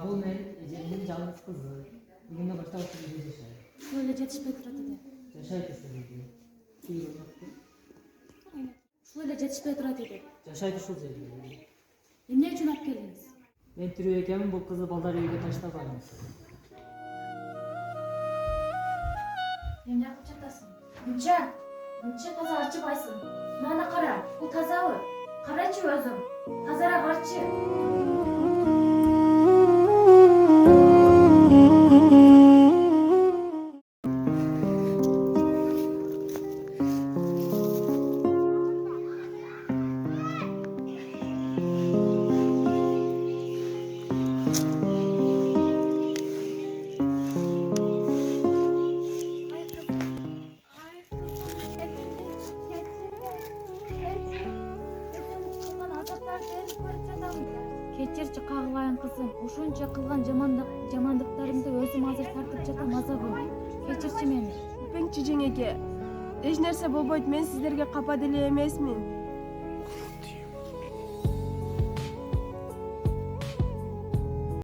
Бул мен эжемдин жалгыз кызы. Бүгүндөн баштап ушул үйдө жашайт. Şöyle yetişmey turadi de. Жашайт ушул үйдө. Şöyle yetişmey turadi de. Жашайт ушул жерде. Ne için alып geldiniz? Мен тирүү экенмин, бул кызды балдар үйгө таштабайм. Ne yapıp çatasın? Gülçen, Gülçen taza arçıbaysın. Mana kara, bu tazağı. Karaçı özüm. Tazara karşı. Keçirçi kağılayın kızım. Uşunca kılgan jamandıklarımды özüm hazır tartıp жатам азабым. Keçirçi meni. Өпең чечең эке. Эч нерсе болбойт, мен сиздерге капа деле эмесмин.